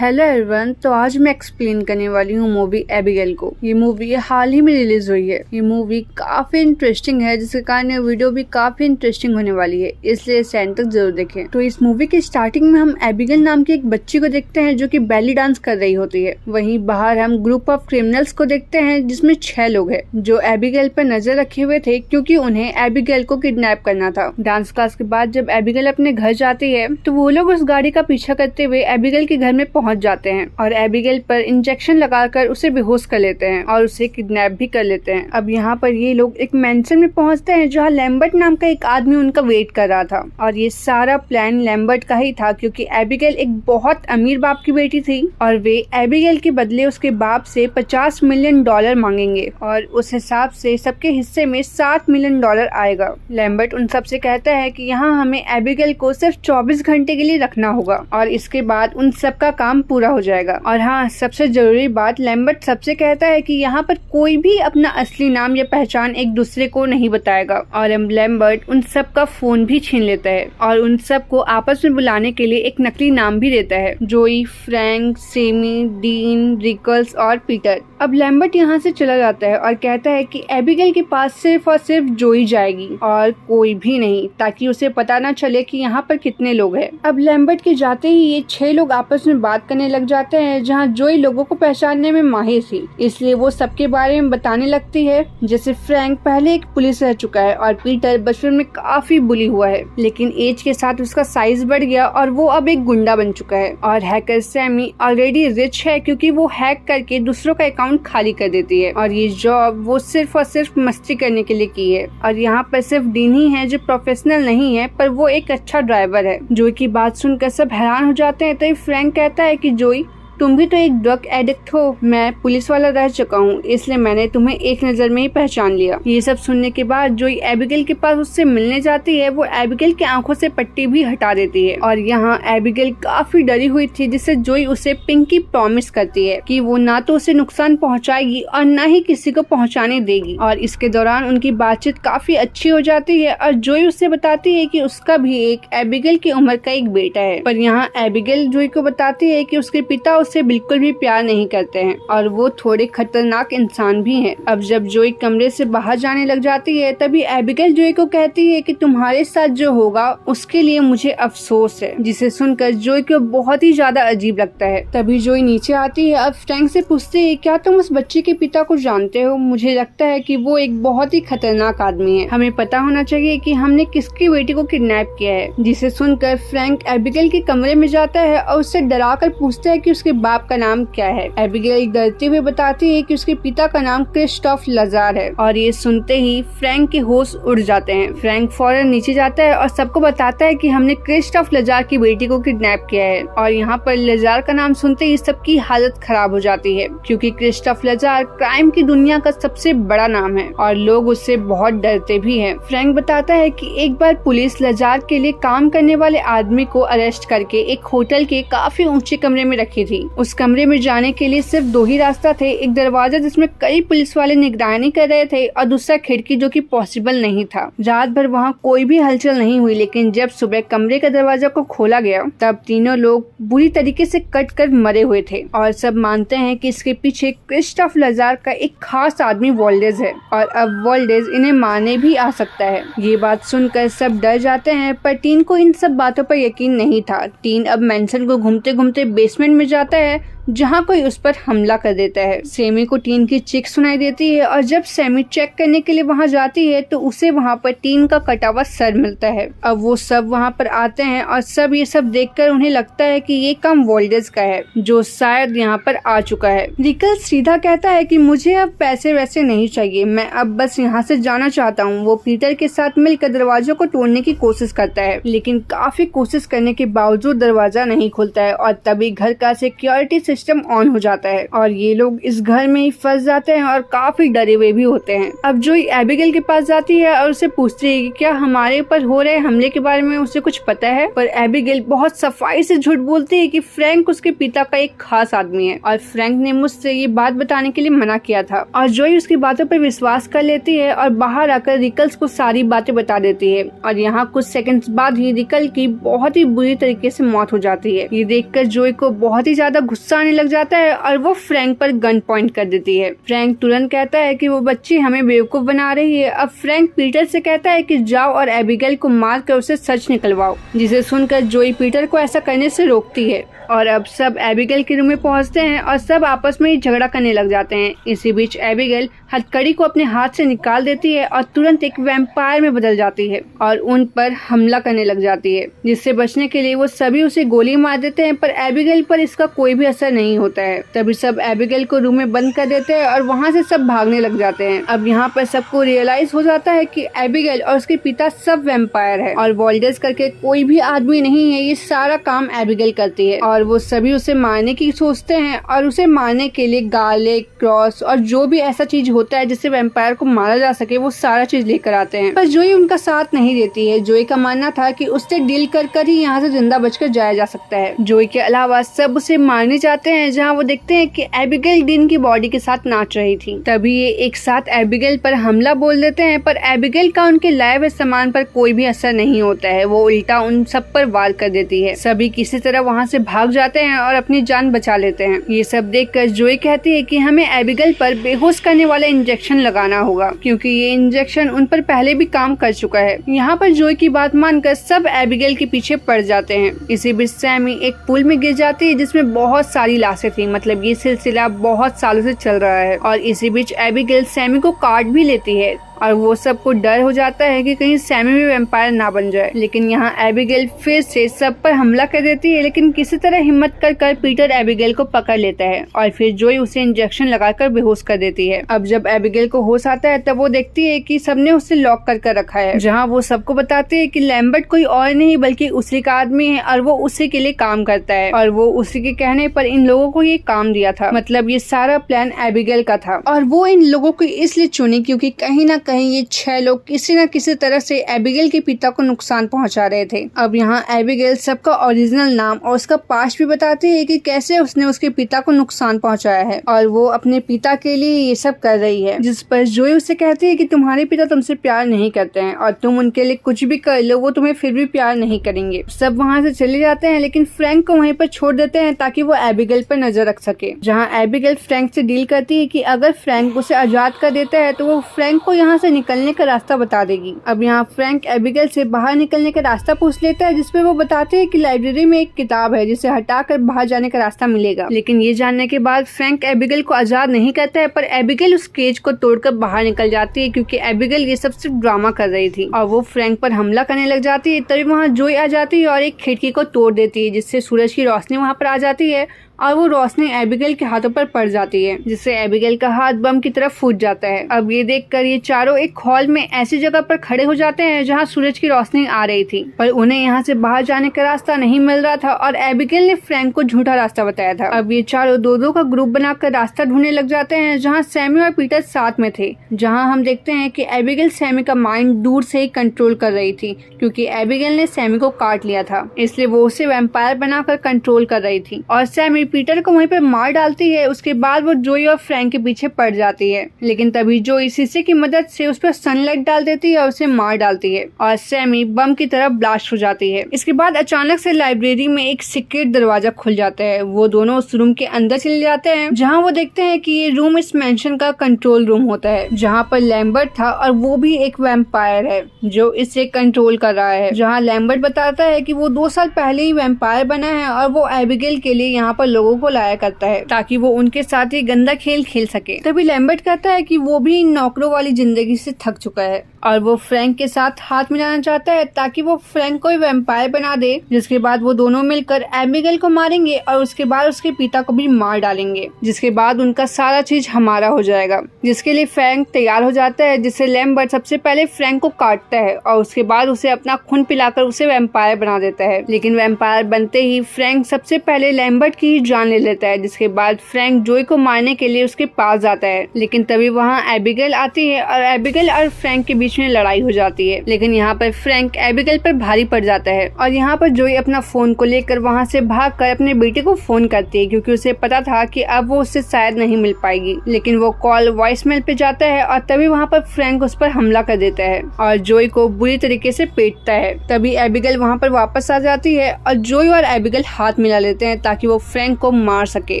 Hello everyone, तो आज मैं एक्सप्लेन करने वाली हूँ मूवी एबिगेल को। ये मूवी हाल ही में रिलीज हुई है। ये मूवी काफी इंटरेस्टिंग है, जिसके कारण ये वीडियो भी काफी इंटरेस्टिंग होने वाली है, इसलिए इसे एंड तक जरूर देखें। तो इस मूवी के स्टार्टिंग में हम एबिगेल नाम की एक बच्ची को देखते हैं जो कि बेली डांस कर रही होती है। वहीं बाहर हम ग्रुप ऑफ क्रिमिनल्स को देखते हैं जिसमें 6 लोग हैं जो एबिगेल पर नजर रखे हुए थे, क्योंकि उन्हें एबिगेल को किडनैप करना था। डांस क्लास के बाद जब एबिगेल अपने घर जाती है तो वो लोग उस गाड़ी का पीछा करते हुए एबिगेल के घर में पहुंच जाते हैं और एबिगेल पर इंजेक्शन लगाकर उसे बेहोश कर लेते हैं और उसे किडनैप भी कर लेते हैं। अब यहाँ पर ये लोग एक मेंशन में पहुंचते हैं जहाँ लैम्बर्ट नाम का एक आदमी उनका वेट कर रहा था और ये सारा प्लान लैम्बर्ट का ही था, क्योंकि एबिगेल एक बहुत अमीर बाप की बेटी थी और वे एबिगेल के बदले उसके बाप से $50 मिलियन मांगेंगे और उस हिसाब से सबके हिस्से में $7 मिलियन आएगा। लैम्बर्ट उन सबसे कहता है कि यहाँ हमें एबिगेल को सिर्फ 24 घंटे के लिए रखना होगा और इसके बाद उन सबका काम पूरा हो जाएगा। और हाँ, सबसे जरूरी बात, लैम्बर्ट सबसे कहता है कि यहाँ पर कोई भी अपना असली नाम या पहचान एक दूसरे को नहीं बताएगा। और लैम्बर्ट उन सब का फोन भी छीन लेता है और उन सब को आपस में बुलाने के लिए एक नकली नाम भी देता है, जोई, फ्रैंक, सेमी, डीन, रिकल्स और पीटर। अब लैम्बर्ट यहाँ से चला जाता है और कहता है कि एबिगेल के पास सिर्फ और सिर्फ जोई जाएगी और कोई भी नहीं, ताकि उसे पता न चले कि यहाँ पर कितने लोग हैं। अब लैम्बर्ट के जाते ही ये 6 लोग आपस में बात करने लग जाते हैं, जहाँ जोई लोगों को पहचानने में माहिर थी, इसलिए वो सबके बारे में बताने लगती है। जैसे फ्रैंक पहले एक पुलिस रह चुका है और पीटर बचपन में काफी बुली हुआ है, लेकिन एज के साथ उसका साइज बढ़ गया और वो अब एक गुंडा बन चुका है। और हैकर सैमी ऑलरेडी रिच है, क्योंकि वो हैक करके दूसरों का अकाउंट खाली कर देती है और ये जॉब वो सिर्फ और सिर्फ मस्ती करने के लिए की है। और यहाँ पर सिर्फ डीन ही है जो प्रोफेशनल नहीं है, पर वो एक अच्छा ड्राइवर है। जोई की बात सुनकर सब हैरान हो जाते हैं, तो फ्रैंक कहता है कि जोई, तुम भी तो एक ड्रग एडिक्ट हो, मैं पुलिस वाला रह चुका हूँ, इसलिए मैंने तुम्हें एक नजर में ही पहचान लिया। ये सब सुनने के बाद जोई एबिगेल के पास उससे मिलने जाती है। वो एबिगेल की आंखों से पट्टी भी हटा देती है और यहाँ एबिगेल काफी डरी हुई थी, जिससे जोई उसे पिंकी प्रॉमिस करती है कि वो ना तो उसे नुकसान पहुँचाएगी और न ही किसी को पहुँचाने देगी। और इसके दौरान उनकी बातचीत काफी अच्छी हो जाती है और जोई उससे बताती है कि उसका भी एक एबिगेल की उम्र का एक बेटा है। पर यहाँ एबिगेल जोई को बताती है कि उसके पिता से बिल्कुल भी प्यार नहीं करते हैं और वो थोड़े खतरनाक इंसान भी हैं। अब जब जोई कमरे से बाहर जाने लग जाती है, तभी एबिगेल जोई को कहती है कि तुम्हारे साथ जो होगा उसके लिए मुझे अफसोस है, जिसे सुनकर जोई को बहुत ही ज्यादा अजीब लगता है। तभी जोई नीचे आती है। अब फ्रैंक से पूछती है, क्या तुम उस बच्चे के पिता को जानते हो? मुझे लगता है कि वो एक बहुत ही खतरनाक आदमी है, हमें पता होना चाहिए कि हमने किसकी बेटी को किडनैप किया है। जिसे सुनकर फ्रैंक एबिगेल के कमरे में जाता है और उससे डरा कर पूछता है कि उसके बाप का नाम क्या है। एबिगेल डरते हुए बताती है कि उसके पिता का नाम क्रिस्टोफ लजार है और ये सुनते ही फ्रैंक के होश उड़ जाते हैं। फ्रैंक फौरन नीचे जाता है और सबको बताता है कि हमने क्रिस्टोफ लजार की बेटी को किडनैप किया है। और यहाँ पर लजार का नाम सुनते ही सबकी हालत खराब हो जाती है, क्योंकि क्रिस्टोफ लजार क्राइम की दुनिया का सबसे बड़ा नाम है और लोग उससे बहुत डरते भी हैं। फ्रैंक बताता है कि एक बार पुलिस लजार के लिए काम करने वाले आदमी को अरेस्ट करके एक होटल के काफी ऊंचे कमरे में रखी थी। उस कमरे में जाने के लिए सिर्फ 2 ही रास्ता थे, एक दरवाजा जिसमें कई पुलिस वाले निगरानी कर रहे थे और दूसरा खिड़की जो कि पॉसिबल नहीं था। रात भर वहाँ कोई भी हलचल नहीं हुई, लेकिन जब सुबह कमरे का दरवाजा को खोला गया तब तीनों लोग बुरी तरीके से कट कर मरे हुए थे और सब मानते हैं कि इसके पीछे क्रिस्टोफ लजार का एक खास आदमी वोल्डेज है और अब वोल्डेज इन्हें मारने भी आ सकता है। ये बात सुनकर सब डर जाते हैं, पर टीन को इन सब बातों पर यकीन नहीं था। टीन अब मेंशन को घूमते घूमते बेसमेंट में जाता है, जहाँ कोई उस पर हमला कर देता है। सेमी को टीन की चीख सुनाई देती है और जब सेमी चेक करने के लिए वहाँ जाती है तो उसे वहाँ पर टीन का कटा हुआ सर मिलता है। अब वो सब वहाँ पर आते हैं और सब ये सब देखकर उन्हें लगता है कि ये काम वोल्डेज का है, जो शायद यहाँ पर आ चुका है। रिकल सीधा कहता है कि मुझे अब पैसे वैसे नहीं चाहिए, मैं अब बस यहाँ से जाना चाहता हूँ। वो पीटर के साथ मिलकर दरवाजों को तोड़ने की कोशिश करता है, लेकिन काफी कोशिश करने के बावजूद दरवाजा नहीं खुलता है और तभी घर का सिक्योरिटी सिस्टम ऑन हो जाता है और ये लोग इस घर में ही फंस जाते हैं और काफी डरे हुए भी होते हैं। अब जोई एबिगेल के पास जाती है और उसे पूछती है कि क्या हमारे ऊपर हो रहे हमले के बारे में उसे कुछ पता है, पर एबिगेल बहुत सफाई से झूठ बोलती है कि फ्रैंक उसके पिता का एक खास आदमी है और फ्रैंक ने मुझसे ये बात बताने के लिए मना किया था। और जोई उसकी बातों पर विश्वास कर लेती है और बाहर आकर रिकल्स को सारी बातें बता देती है और यहाँ कुछ सेकंड्स बाद ही रिकल की बहुत ही बुरी तरीके से मौत हो जाती है। ये देखकर जोई को बहुत ही ज्यादा गुस्सा आने लग जाता है और वो फ्रैंक पर गन पॉइंट कर देती है। फ्रैंक तुरंत कहता है कि वो बच्ची हमें बेवकूफ बना रही है। अब फ्रैंक पीटर से कहता है कि जाओ और एबिगेल को मार कर उसे सच निकलवाओ, जिसे सुनकर जोई पीटर को ऐसा करने से रोकती है और अब सब एबिगेल के रूम में पहुंचते हैं और सब आपस में ही झगड़ा करने लग जाते हैं। इसी बीच एबिगेल हथकड़ी को अपने हाथ से निकाल देती है और तुरंत एक वैम्पायर में बदल जाती है और उन पर हमला करने लग जाती है, जिससे बचने के लिए वो सभी उसे गोली मार देते हैं, पर एबिगेल पर इसका कोई भी असर नहीं होता है। तभी सब एबिगेल को रूम में बंद कर देते हैं और वहाँ से सब भागने लग जाते हैं। अब यहाँ पर सबको रियलाइज हो जाता है कि एबिगेल और उसके पिता सब वैम्पायर है और वॉल्डर्स करके कोई भी आदमी नहीं है, ये सारा काम एबिगेल करती है और वो सभी उसे मारने की सोचते हैं और उसे मारने के लिए गार्लिक, क्रॉस और जो भी ऐसा चीज होता है जिससे वैम्पायर को मारा जा सके वो सारा चीज लेकर आते हैं, पर जोई उनका साथ नहीं देती है। जोई का मानना था कि उससे डील कर कर ही यहाँ से जिंदा बचकर जाया जा सकता है। जोई के अलावा सब उसे मारने चाहते हैं, जहाँ वो देखते हैं कि एबिगेल डीन की बॉडी के साथ नाच रही थी। तभी ये एक साथ एबिगेल पर हमला बोल देते हैं, पर एबिगेल का उनके लाए हुए सामान पर कोई भी असर नहीं होता है। वो उल्टा उन सब पर वार कर देती है। सभी किसी तरह वहाँ से भाग जाते हैं और अपनी जान बचा लेते हैं। ये सब देखकर जोई कहती है कि हमें एबिगेल पर बेहोश करने वाला इंजेक्शन लगाना होगा, क्योंकि ये इंजेक्शन उन पर पहले भी काम कर चुका है। यहाँ पर जोई की बात मानकर सब एबिगेल के पीछे पड़ जाते हैं। इसी बीच सैमी एक पुल में गिर जाती है जिसमें बहुत सारी लाशें थी। मतलब ये सिलसिला बहुत सालों से चल रहा है और इसी बीच एबिगेल सैमी को काट भी लेती है और वो सबको डर हो जाता है कि कहीं सैमी भी वैम्पायर ना बन जाए। लेकिन यहाँ एबिगेल फिर से सब पर हमला कर देती है, लेकिन किसी तरह हिम्मत कर पीटर एबिगेल को पकड़ लेता है और फिर जोई उसे इंजेक्शन लगाकर बेहोश कर देती है। अब जब एबिगेल को होश आता है तब वो देखती है कि सबने उसे लॉक कर रखा है, जहाँ वो सबको बताती है कि लैम्बर्ट कोई और नहीं बल्कि उसी का आदमी है और वो उसी के लिए काम करता है और वो उसी के कहने पर इन लोगों को ये काम दिया था। मतलब ये सारा प्लान एबिगेल का था और वो इन लोगों को इसलिए चुनी क्योंकि कहीं ना कहीं ये 6 लोग किसी न किसी तरह से एबिगेल के पिता को नुकसान पहुंचा रहे थे। अब यहाँ एबिगेल सबका ओरिजिनल नाम और उसका पास्ट भी बताती है कि कैसे उसने उसके पिता को नुकसान पहुंचाया है और वो अपने पिता के लिए ये सब कर रही है, जिस पर जोई उससे कहती है कि तुम्हारे पिता तुमसे प्यार नहीं करते हैं और तुम उनके लिए कुछ भी कर लो वो तुम्हें फिर भी प्यार नहीं करेंगे। सब वहाँ से चले जाते हैं, लेकिन फ्रैंक को वहीं पर छोड़ देते हैं ताकि वो एबिगेल पर नजर रख सके। जहाँ एबिगेल फ्रैंक से डील करती है कि अगर फ्रैंक उसे आजाद कर देता है तो वो फ्रैंक को यहाँ से निकलने का रास्ता बता देगी। अब यहाँ फ्रैंक एबिगेल से बाहर निकलने का रास्ता पूछ लेता है, जिसपे वो बताते हैं कि लाइब्रेरी में एक किताब है जिसे हटाकर बाहर जाने का रास्ता मिलेगा। लेकिन ये जानने के बाद फ्रैंक एबिगेल को आजाद नहीं करता है, पर एबिगेल उस केज को तोड़कर बाहर निकल जाती है क्योंकि एबिगेल ये सब सिर्फ ड्रामा कर रही थी और वो फ्रैंक पर हमला करने लग जाती है। तभी वहाँ जोई आ जाती है और एक खिड़की को तोड़ देती है, जिससे सूरज की रोशनी वहाँ पर आ जाती है और वो रोशनी एबिगेल के हाथों पर पड़ जाती है, जिससे एबिगेल का हाथ बम की तरफ फूट जाता है। अब ये देखकर ये चारों एक हॉल में ऐसी जगह पर खड़े हो जाते हैं जहाँ सूरज की रोशनी आ रही थी, पर उन्हें यहाँ से बाहर जाने का रास्ता नहीं मिल रहा था और एबिगेल ने फ्रैंक को झूठा रास्ता बताया था। अब ये चारों दो का ग्रुप बनाकर रास्ता ढूंढने लग जाते हैं, जहाँ सैमी और पीटर साथ में थे। जहाँ हम देखते हैं कि एबिगेल सैमी का माइंड दूर से ही कंट्रोल कर रही थी, क्योंकि एबिगेल ने सैमी को काट लिया था, इसलिए वो उसे वैम्पायर बनाकर कंट्रोल कर रही थी और सैमी पीटर को वहीं पर मार डालती है। उसके बाद वो जोई और फ्रैंक के पीछे पड़ जाती है, लेकिन तभी जोई शीशे की मदद से उस पर सनलाइट डाल देती है और उसे मार डालती है और सैमी बम की तरफ ब्लास्ट हो जाती है। इसके बाद अचानक से लाइब्रेरी में एक सीक्रेट दरवाजा खुल जाता है। वो दोनों उस रूम के अंदर चले जाते हैं, जहाँ वो देखते हैं कि ये रूम इस मैंशन का कंट्रोल रूम होता है, जहाँ पर लैम्बर्ट था और वो भी एक वैम्पायर है जो इसे कंट्रोल कर रहा है। जहाँ लैम्बर्ट बताता है कि वो 2 साल पहले ही वैम्पायर बना है और वो एबिगेल के लिए यहाँ पर लोगों को लाया करता है ताकि वो उनके साथ ही गंदा खेल खेल सके। तभी लैम्बर्ट कहता है कि वो भी इन नौकरों वाली जिंदगी से थक चुका है और वो फ्रैंक के साथ हाथ मिलाना चाहता है ताकि वो फ्रैंक को भी वैम्पायर बना दे, जिसके बाद वो दोनों मिलकर एबिगेल को मारेंगे और उसके बाद उसके पिता को भी मार डालेंगे, जिसके बाद उनका सारा चीज हमारा हो जाएगा। जिसके लिए फ्रैंक तैयार हो जाता है, जिससे लैम्बर्ट सबसे पहले फ्रैंक को काटता है और उसके बाद उसे अपना खून पिलाकर उसे वैम्पायर बना देता है। लेकिन वैम्पायर बनते ही फ्रैंक सबसे पहले लैम्बर्ट की ही जान ले लेता है, जिसके बाद फ्रैंक जोई को मारने के लिए उसके पास जाता है। लेकिन तभी वहाँ एबिगेल आती है और एबिगेल और फ्रैंक के बीच में लड़ाई हो जाती है। लेकिन यहाँ पर फ्रैंक एबिगेल पर भारी पड़ जाता है और यहाँ पर जोई अपना फोन को लेकर वहाँ से भागकर अपने बेटे को फोन करती है, क्योंकि उसे पता था कि अब वो उससे शायद नहीं मिल पाएगी। लेकिन वो कॉल वॉइसमेल पे जाता है और तभी वहाँ पर फ्रैंक उस पर हमला कर देता है और जोई को बुरी तरीके से पीटता है। तभी एबिगेल वहाँ पर वापस आ जाती है और जोई और एबिगेल हाथ मिला लेते हैं ताकि वो फ्रैंक को मार सके।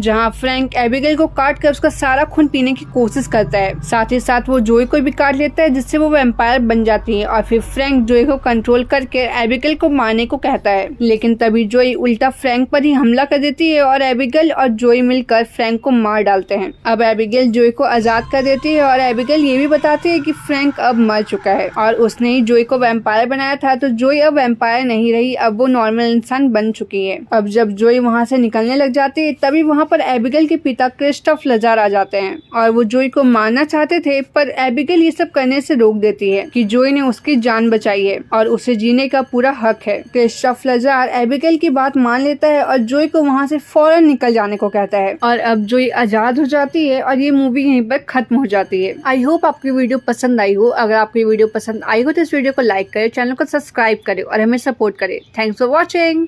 जहाँ फ्रैंक एबिगेल को काट कर उसका सारा खून पीने की कोशिश करता है, साथ ही साथ वो जोई को भी काट लेता है, जिससे वो वैम्पायर बन जाती है। और फिर फ्रैंक जोई को कंट्रोल करके एबिगेल को मारने को कहता है। लेकिन तभी जोई उल्टा फ्रैंक पर ही हमला कर देती है और एबिगेल और जोई मिलकर फ्रैंक को मार डालते हैं। अब एबिगेल जोई को आजाद कर देती है और एबिगेल ये भी बताती है कि फ्रैंक अब मर चुका है और उसने ही जोई को वैम्पायर बनाया था, तो जोई अब वैम्पायर नहीं रही, अब वो नॉर्मल इंसान बन चुकी है। अब जब जोई वहाँ से निकलने लग जाती है तभी वहाँ पर एबिगेल के पिता क्रिस्टोफ लजार आ जाते हैं और वो जोई को मारना चाहते थे, पर एबिगेल ये सब करने से रोक देती है कि जोई ने उसकी जान बचाई है और उसे जीने का पूरा हक है। क्रिस्टोफ लजार एबिगेल की बात मान लेता है और जोई को वहाँ से फौरन निकल जाने को कहता है और अब जोई आजाद हो जाती है और ये मूवी यहीं पर खत्म हो जाती है। आई होप आपकी वीडियो पसंद आई हो। अगर आपकी वीडियो पसंद आई हो तो इस वीडियो को लाइक करें, चैनल को सब्सक्राइब करें और हमें सपोर्ट करें। Thanks for watching.